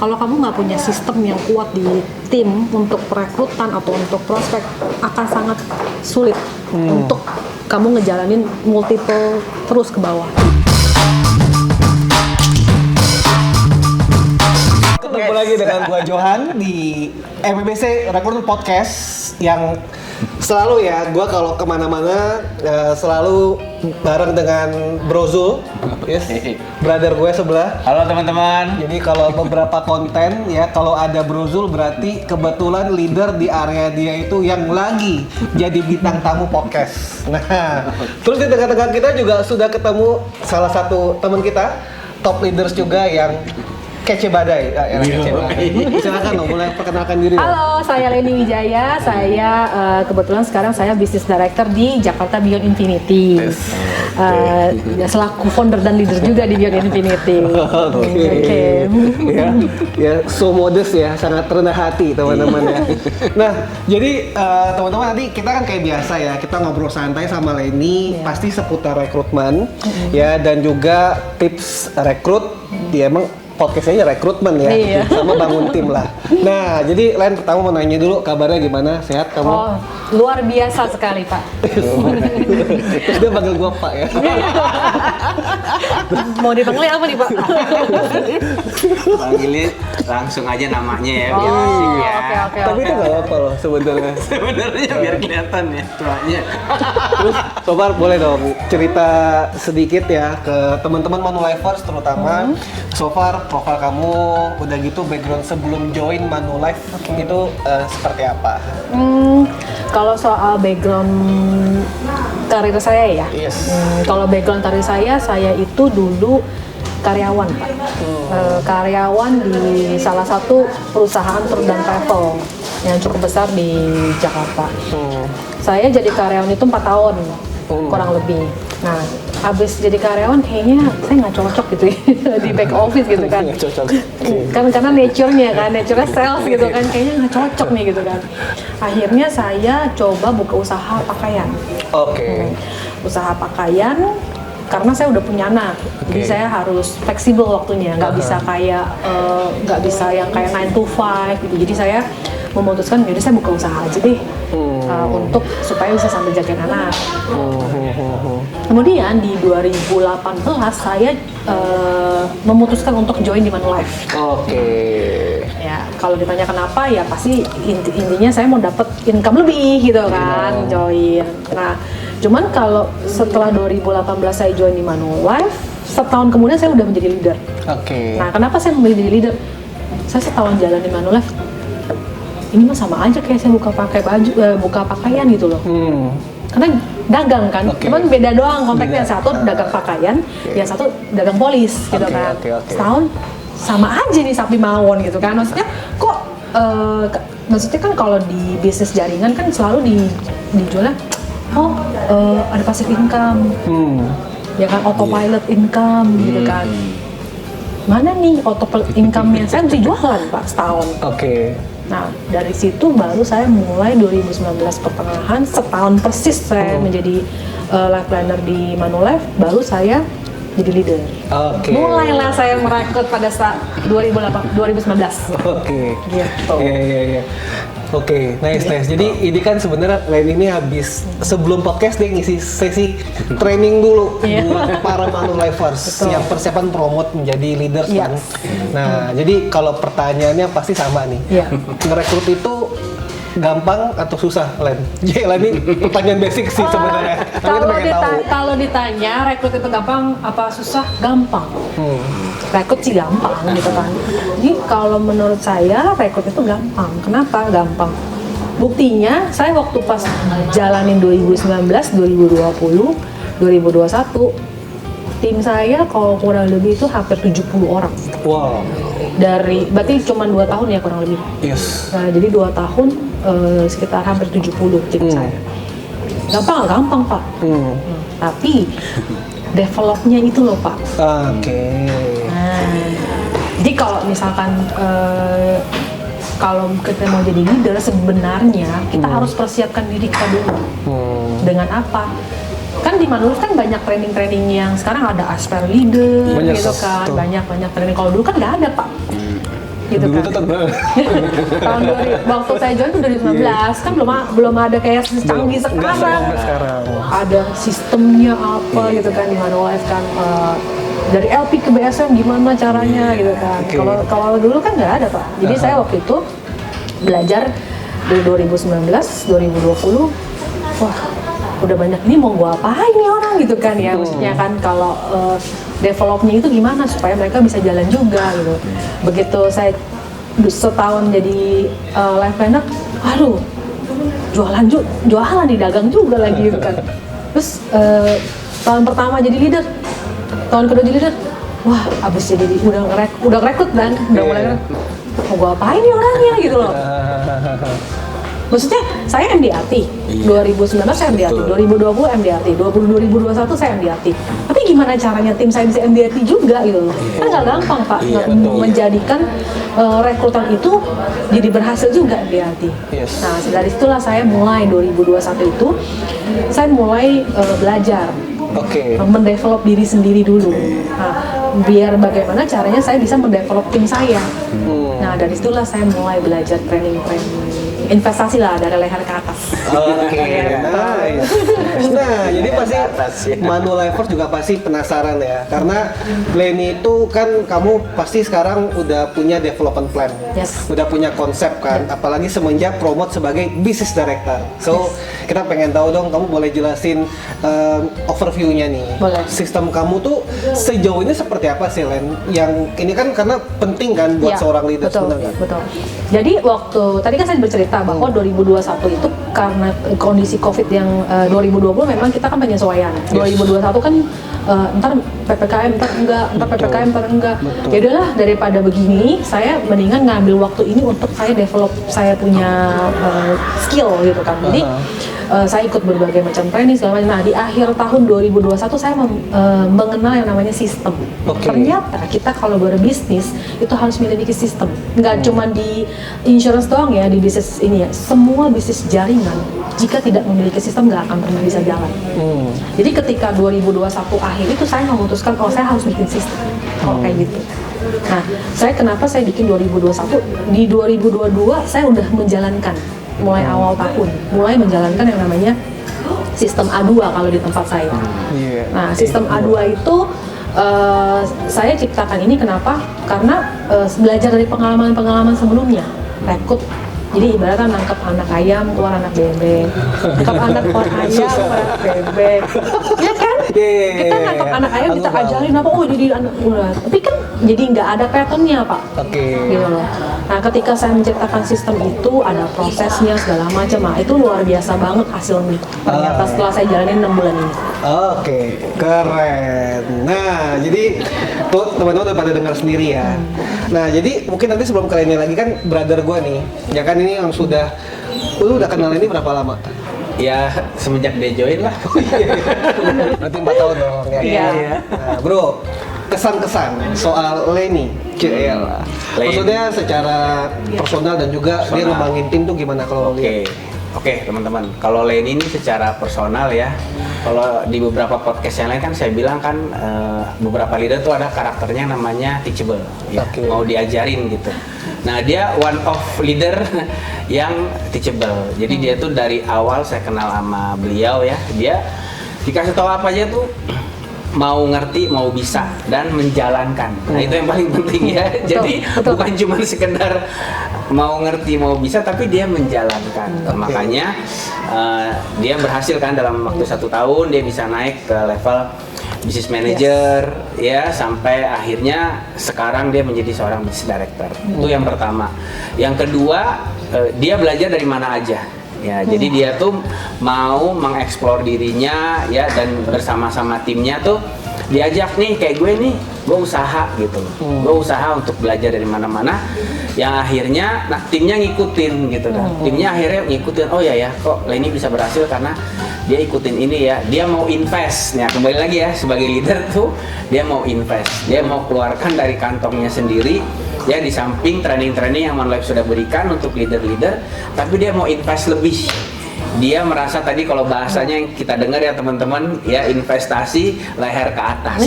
Kalau kamu nggak punya sistem yang kuat di tim untuk perekrutan atau untuk prospek, akan sangat sulit untuk kamu ngejalanin multiple terus ke bawah. Ketemu lagi dengan gua Johan di MBBC Recruitment Podcast yang selalu ya, gua kalau kemana-mana selalu bareng dengan Bro Zul, yes, brother gue sebelah. Halo teman-teman. Jadi kalau beberapa konten ya, kalau ada Bro Zul berarti kebetulan leader di area dia itu yang lagi jadi bintang tamu podcast. Nah, terus di tengah-tengah kita juga sudah ketemu salah satu teman kita, top leaders juga yang kece badai. Silakan dong, mulai perkenalkan diri. Halo, saya Leni Wijaya. Saya kebetulan sekarang saya Business Director di Jakarta Beyond Infinity. Selaku founder dan leader juga di Beyond Infinity. Oke. Ya, so modest ya, sangat rendah hati teman-teman ya. Nah, jadi teman-teman nanti kita kan kayak biasa ya, kita ngobrol santai sama Leni, pasti seputar rekrutmen ya, dan juga tips rekrut. Ya emang podcastnya rekrutmen ya, sama bangun tim lah. Nah, jadi Len pertama mau nanya dulu kabarnya gimana, sehat kamu? Oh, luar biasa sekali Pak. Terus dia panggil gua Pak ya. Mau dipanggil apa nih Pak? Panggilnya langsung aja namanya ya, biar Oh, asik ya. oke. Tapi itu nggak apa loh sebenarnya. Sebenarnya biar kelihatan ya tuanya. Terus Sobar boleh dong cerita sedikit ya ke teman-teman Manulifers terutama. So far profil kamu udah gitu, background sebelum join Manulife itu seperti apa? Kalau soal background karir saya ya, kalau background karir saya itu dulu karyawan Pak. Karyawan di salah satu perusahaan tour dan travel yang cukup besar di Jakarta. Saya jadi karyawan itu 4 tahun kurang lebih. Nah, abis jadi karyawan kayaknya saya nggak cocok gitu ya, di back office gitu kan. Nggak cocok. Kan karena nature-nya sales gitu kan, kayaknya nggak cocok nih gitu kan. Akhirnya saya coba buka usaha pakaian. Usaha pakaian karena saya udah punya anak, jadi saya harus fleksibel waktunya, nggak bisa kayak yang kayak 9 to 5 gitu. Jadi saya memutuskan jadi saya buka usaha aja deh, untuk supaya bisa sambil jagain anak. Kemudian di 2018 saya memutuskan untuk join di Manulife. Ya, kalau ditanya kenapa ya pasti intinya saya mau dapat income lebih gitu kan, join. Nah, cuman kalau setelah 2018 saya join di Manulife, setahun kemudian saya udah menjadi leader. Nah, kenapa saya memilih jadi leader? Saya setahun jalan di Manulife, ini mah sama aja kayak saya buka pakaian gitu loh. Karena dagang kan, cuman beda doang konteksnya. Satu dagang pakaian, yang satu dagang polis gitu kan. Setahun sama aja nih sapi mawon gitu kan. Maksudnya kok maksudnya kan kalau di bisnis jaringan kan selalu dijualnya ada passive income, ya kan, autopilot income gitu kan. Mana nih autopilot income-nya? Saya mesti jualan Pak setahun. Nah, dari situ baru saya mulai 2019 pertengahan, setahun persis saya menjadi life planner di Manulife, baru saya jadi leader. Mulailah saya merekrut pada saat 2019. Gitu. Nice. Jadi ini kan sebenarnya Len ini habis sebelum podcast dia ngisi sesi training dulu buat para Manulifers yang persiapan promote menjadi leaders kan. Nah, jadi kalau pertanyaannya pasti sama nih. Ngerekrut itu gampang atau susah, Len? Len ini pertanyaan basic sih sebenarnya. Kalau ditanya rekrut itu gampang apa susah? Gampang. Rekrut sih gampang gitu kan. Jadi kalau menurut saya rekrut itu gampang. Kenapa gampang? Buktinya saya waktu pas jalanin 2019, 2020, 2021, tim saya kalau kurang lebih itu hampir 70 orang. Wow. Berarti cuma 2 tahun ya kurang lebih. Nah, jadi 2 tahun sekitar hampir 70 tim saya. Gampang Pak. Tapi developnya itu loh Pak. Nah, jadi kalau misalkan kalau kita mau jadi leader sebenarnya kita harus persiapkan diri kita dulu. Dengan apa? Kan di Manulife kan banyak training-training yang sekarang ada Aspire Leader gitu kan, banyak training. Kalau dulu kan nggak ada Pak. gitu dulu kan. tuh tahun berapa? Tahun 2000, waktu saya join tuh 2019 kan belum ada kayak secanggih Nggak sekarang. sekarang. Ada sistemnya apa gitu kan di Manulife kan, dari LP ke BSM gimana caranya gitu kan. Kalau dulu kan nggak ada Pak. Jadi saya waktu itu belajar dari 2019, 2020, wah udah banyak ini mau gua apain nih orang gitu kan ya. Maksudnya kan kalau developnya itu gimana supaya mereka bisa jalan juga gitu. Begitu saya setahun jadi life planner, aduh jualan di dagang juga lagi gitu kan. Terus tahun pertama jadi leader, tahun kedua jadi leader, wah abis jadi udah rekrut dan udah mulai mau gua apain nih orangnya gitu loh. Maksudnya saya MDRT, 2019 saya MDRT, 2020 MDRT, 2021 saya MDRT. Tapi gimana caranya tim saya bisa MDRT juga gitu loh? Kan nggak gampang Pak, menjadikan rekrutan itu jadi berhasil juga MDRT. Nah dari situlah saya mulai 2021 itu, saya mulai belajar. Mendevelop diri sendiri dulu. Nah, biar bagaimana caranya saya bisa mendevelop tim saya. Nah, dari situlah saya mulai belajar training investasi lah dari leher ke atas. Nice. Nah, jadi pasti Manulifers juga pasti penasaran ya, karena Leni itu kan kamu pasti sekarang udah punya development plan, udah punya konsep kan, apalagi semenjak promote sebagai business director. So kita pengen tahu dong, kamu boleh jelasin overview-nya nih. Boleh. Sistem kamu tuh sejauh ini seperti apa sih Len? Yang ini kan karena penting kan buat seorang leader sebenarnya. Betul. Jadi waktu tadi kan saya bercerita bahwa 2021 itu karena kondisi COVID yang 2020 memang kita kan penyesuaian. 2021 kan ntar PPKM ntar PPKM ntar enggak. Ya udahlah, daripada begini saya mendingan ngambil waktu ini untuk saya develop saya punya skill gitu kan. Jadi saya ikut berbagai macam training segala macam. Nah, di akhir tahun 2021 saya mengenal yang namanya sistem. Ternyata kita kalau berbisnis itu harus memiliki sistem. Nggak cuma di insurance doang ya, di bisnis ini ya. Semua bisnis jaringan jika tidak memiliki sistem nggak akan pernah bisa jalan. Jadi ketika 2021 akhir itu saya memutuskan saya harus bikin sistem. Kayak gitu. Nah, kenapa saya bikin 2021? Di 2022 saya udah menjalankan. Mulai awal tahun, mulai menjalankan yang namanya sistem A2 kalau di tempat saya. Nah, sistem A2 itu saya ciptakan ini kenapa? Karena belajar dari pengalaman-pengalaman sebelumnya. Rekrut, jadi ibaratnya nangkep anak ayam, keluar anak bebek. Nangkep anak keluar ayam, keluar anak bebek. Ya kan? Kita nangkep anak ayam, kita ajarin apa, jadi anak ular. Tapi kan jadi nggak ada patternnya Pak. Gitu loh. Nah, ketika saya menciptakan sistem itu, ada prosesnya segala macam. Nah, itu luar biasa banget hasilnya. Ternyata setelah saya jalanin 6 bulan ini. Keren. Nah, jadi tuh teman-teman udah pada dengar sendiri ya. Nah, jadi mungkin nanti sebelum kalian ini lagi kan brother gue nih, ya kan ini yang lu udah kenal ini berapa lama? Ya, semenjak dia join lah. Berarti 4 tahun dong. Iya. Nah, bro, kesan-kesan soal Leni, maksudnya secara personal dan juga dia ngembangin tim tuh gimana kalau lihat? Oke, teman-teman. Kalau Leni ini secara personal ya, kalau di beberapa podcast yang lain kan saya bilang kan beberapa leader tuh ada karakternya namanya teachable, ya, mau diajarin gitu. Nah, dia one of leader yang teachable. Jadi dia tuh dari awal saya kenal sama beliau ya, dia dikasih tahu apa aja tuh mau ngerti, mau bisa, dan menjalankan. Nah, itu yang paling penting ya. Jadi bukan cuma sekedar mau ngerti, mau bisa, tapi dia menjalankan. Makanya dia berhasil kan dalam waktu 1 tahun dia bisa naik ke level business manager ya, sampai akhirnya sekarang dia menjadi seorang business director. Itu yang pertama. Yang kedua, dia belajar dari mana aja. Ya, jadi dia tuh mau mengeksplor dirinya ya, dan bersama-sama timnya tuh diajak nih, kayak gue nih, gue usaha gitu. Gue usaha untuk belajar dari mana-mana, yang akhirnya timnya ngikutin gitu kan. Timnya akhirnya ngikutin, oh ya kok Leni bisa berhasil karena dia ikutin ini ya, dia mau invest. Nah, kembali lagi ya, sebagai leader tuh dia mau invest, dia mau keluarkan dari kantongnya sendiri ya, di samping training-training yang Manulife sudah berikan untuk leader-leader, tapi dia mau invest lebih dia merasa tadi kalau bahasanya yang kita dengar ya teman-teman ya, investasi leher ke atas.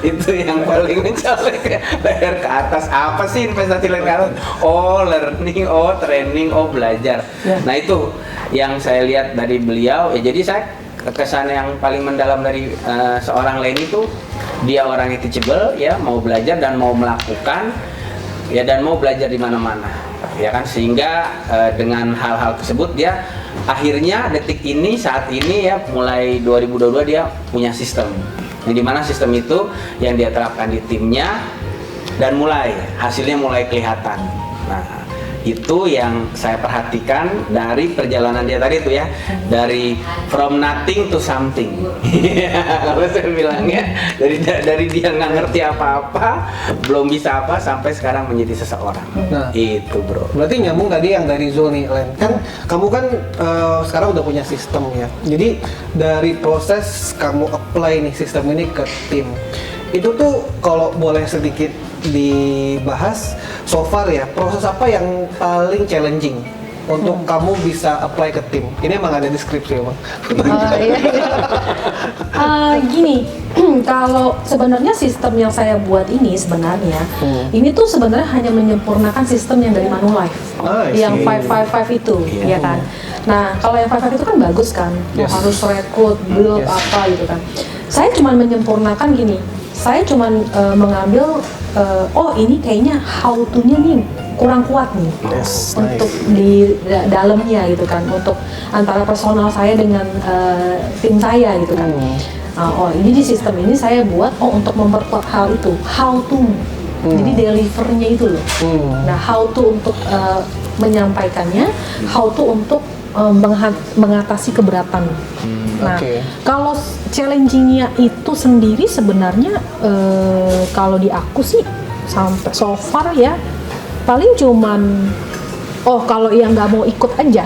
itu yang paling mencolok ya, leher ke atas. Apa sih investasi leher ke atas? Oh learning, oh training, oh belajar. Nah itu yang saya lihat dari beliau ya. Jadi saya kesan yang paling mendalam dari seorang Lenny itu, dia orang yang teachable ya, mau belajar dan mau melakukan ya, dan mau belajar di mana-mana ya kan, sehingga dengan hal-hal tersebut dia akhirnya detik ini, saat ini ya, mulai 2022 dia punya sistem yang dimana sistem itu yang dia terapkan di timnya dan mulai hasilnya mulai kelihatan. Nah itu yang saya perhatikan dari perjalanan dia tadi itu ya, dari from nothing to something. Kalau saya bilangnya dari dia nggak ngerti apa-apa, belum bisa apa, sampai sekarang menjadi seseorang. Nah, itu bro. Berarti nyambung tadi yang dari Zul nih, Len. Kan kamu kan sekarang udah punya sistem ya. Jadi dari proses kamu apply nih sistem ini ke tim, itu tuh kalau boleh sedikit dibahas, so far ya, proses apa yang paling challenging untuk kamu bisa apply ke tim? Ini emang ada deskripsi emang? Gini, kalau sebenarnya sistem yang saya buat ini sebenarnya, ini tuh sebenarnya hanya menyempurnakan sistem yang dari Manulife, yang 555 itu, ya kan. Nah, kalau yang 555 itu kan bagus kan, harus rekrut, build apa gitu kan. Saya cuma menyempurnakan gini. Saya cuma mengambil, oh ini kayaknya how to-nya nih kurang kuat nih untuk di dalamnya gitu kan, untuk antara personal saya dengan tim saya gitu kan. Oh ini di sistem ini saya buat untuk memperkuat hal itu, how to, jadi delivernya itu loh. Nah how to untuk menyampaikannya, how to untuk mengatasi keberatan. Nah, kalau challenging-nya itu sendiri sebenarnya kalau di aku sih sampai so far ya paling cuman kalau yang nggak mau ikut aja.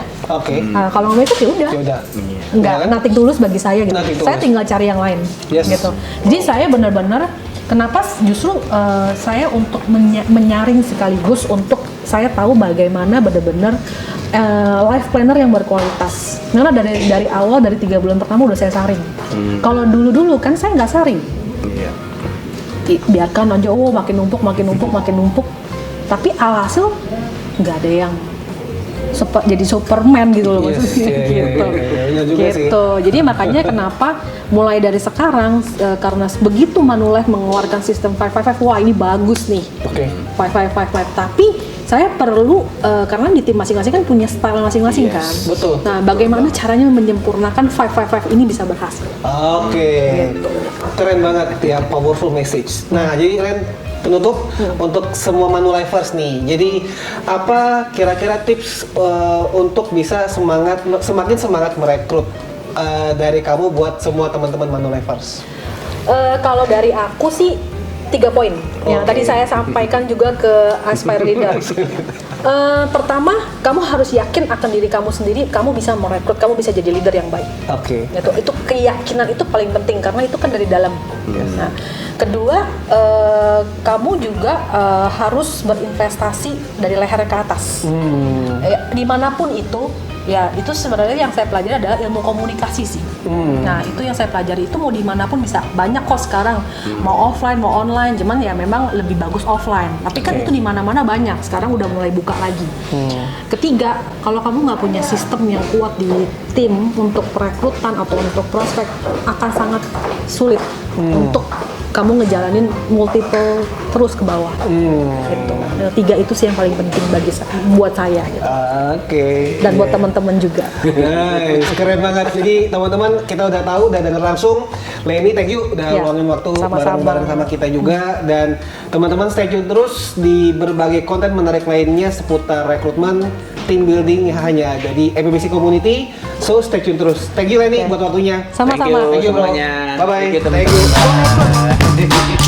Nah, kalau nggak mau ikut ya udah. Nggak, nothing tulus bagi saya gitu. Saya tinggal cari yang lain gitu. Jadi saya benar-benar kenapa justru saya untuk menyaring sekaligus untuk saya tahu bagaimana benar-benar life planner yang berkualitas. Karena dari awal, dari 3 bulan pertama udah saya saring. Kalau dulu kan saya nggak saring. Biarkan aja, makin numpuk. Tapi alhasil nggak ada yang jadi Superman gitu loh maksudnya. Gitu. Jadi makanya kenapa mulai dari sekarang karena begitu Manulife mengeluarkan sistem 555, wah ini bagus nih. 555, tapi saya perlu karena di tim masing-masing kan punya style masing-masing kan. Betul. Nah, bagaimana caranya menyempurnakan 555 ini bisa berhasil? Gitu. Keren banget ya, powerful message. Nah, jadi Ren, penutup untuk semua Manulifers nih. Jadi apa kira-kira tips untuk bisa semakin semangat merekrut dari kamu buat semua teman-teman Manulifers? Kalau dari aku sih 3 poin yang tadi saya sampaikan juga ke Aspire Leader. Pertama, kamu harus yakin akan diri kamu sendiri, kamu bisa merekrut, kamu bisa jadi leader yang baik. Itu keyakinan itu paling penting karena itu kan dari dalam. Nah, kedua, kamu juga harus berinvestasi dari leher ke atas. Dimanapun itu. Ya, itu sebenarnya yang saya pelajari adalah ilmu komunikasi sih. Nah, itu yang saya pelajari, itu mau dimanapun bisa. Banyak kok sekarang, mau offline, mau online, cuman ya memang lebih bagus offline. Tapi kan itu di mana-mana banyak, sekarang udah mulai buka lagi. Ketiga, kalau kamu nggak punya sistem yang kuat di tim untuk perekrutan atau untuk prospek, akan sangat sulit untuk kamu ngejalanin multiple terus ke bawah. Gitu. Nah, 3 itu sih yang paling penting buat saya gitu. Dan buat teman-teman juga. Nice, keren banget. Jadi teman-teman, kita udah tahu, udah dengar langsung. Lenny, thank you udah luangin waktu bareng-bareng sama kita juga. Dan teman-teman stay tune terus di berbagai konten menarik lainnya seputar rekrutmen, team building yang hanya ada di MBBC Community. So stay tune terus. Thank you Lenny buat waktunya. Sama-sama. Thank you bro. Semuanya. Bye-bye. Thank you.